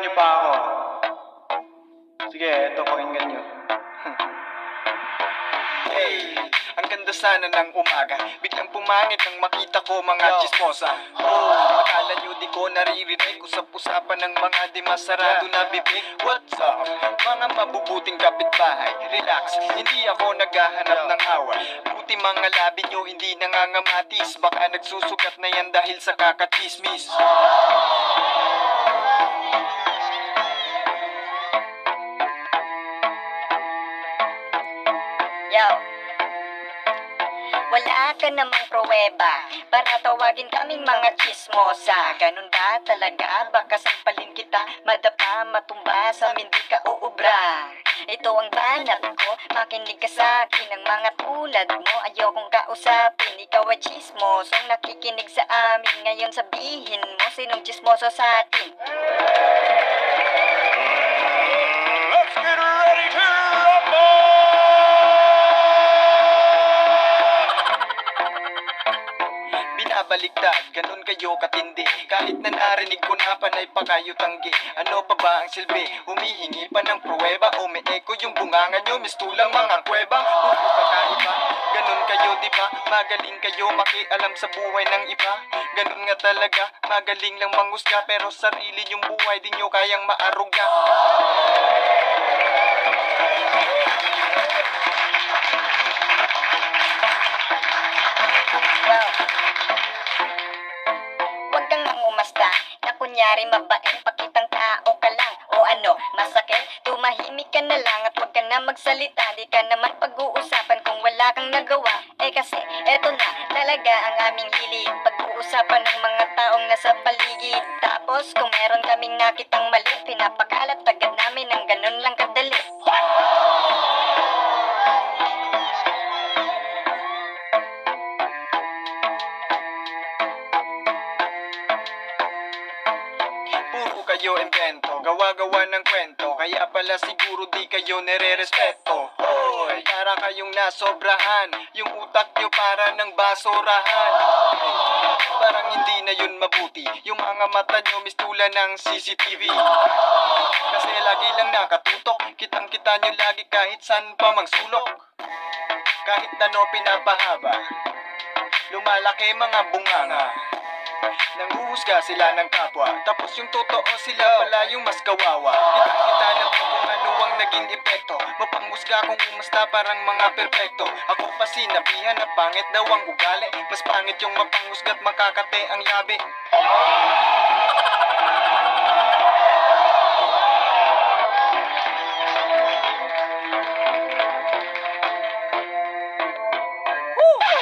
niyo pa ako. Sige, eto, pakinggan niyo. Hey, ang ganda sana ng umaga. Biglang pumangit nang makita ko mga chismosa. Akala nyo di ko naririnig. Usap-usapan ng mga di masarado na bibig. What's up? Mga mabubuting kapitbahay. Relax, hindi ako naghahanap ng away. Buti mga labi nyo hindi nangangamatis. Baka nagsusugat na yan dahil sa kakachismis. Yo, wala ka namang pruweba para tawagin kaming mga chismosa. Ganun ba talaga? Baka sampalin kita, madapa, matumba, sa amin di ka uubra. Ito ang banat ko, makinig ka sa akin. Ang mga tulad mo, ayokong kausapin. Ikaw ay chismosong nakikinig sa amin. Ngayon sabihin mo, sinong chismoso sa atin? Let's get ready to rumble! Binabaliktad, ganun kayo katindi. Kahit na narinig ko na panay pa kayo tanggi. Ano pa ba ang silbi? Humihingi pa ng pruweba. Umi-echo yung bunganga nyo, mistulang mga kuweba. Puro kakaiba, ganun kayo diba? Magaling kayo makialam sa buhay ng iba. Ganun nga talaga, magaling lang manghusga. Pero sarili yung buhay di nyo kayang maaruga. Wow. Huwag kang mangumasta na kunyari mabait, pakitang tao ka lang. O ano, masakit? Tumahimik ka na lang at huwag ka na magsalita. Di ka naman pag-uusapan kung wala kang nagawa. Kasi eto na talaga ang aming hilig, pag-uusapan ng mga taong nasa paligid. Tapos kung meron kaming nakitang mali, pinapakalat agad namin ng ganun lang kadali. Puro kayo invento, gawa-gawa ng kwento. Kaya pala siguro di kayo nire-respeto. Hoy, para kayong nasobrahan. Yung utak nyo para ng basurahan. Parang hindi na yun mabuti. Yung mga mata nyo mistula ng CCTV. Kasi lagi lang nakatutok. Kitang-kita nyo lagi kahit saan pa mang sulok. Kahit ano pinapahaba, lumalaki mga bunganga. Nanguhusga sila ng kapwa. Tapos yung totoo sila pala yung mas kawawa. Kitang-kita naman kung ano ang naging epekto. Mapanghusga kung umasta parang mga perpekto. Ako pa sinabihan na pangit daw ang ugali. Mas pangit yung mapanghusga't makakate ang labi.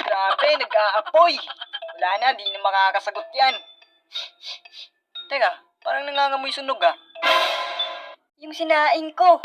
Grabe, nag-aapoy. Wala na, di na makakasagot yan. Teka, parang nangangamoy sunog ah. Yung sinaing ko.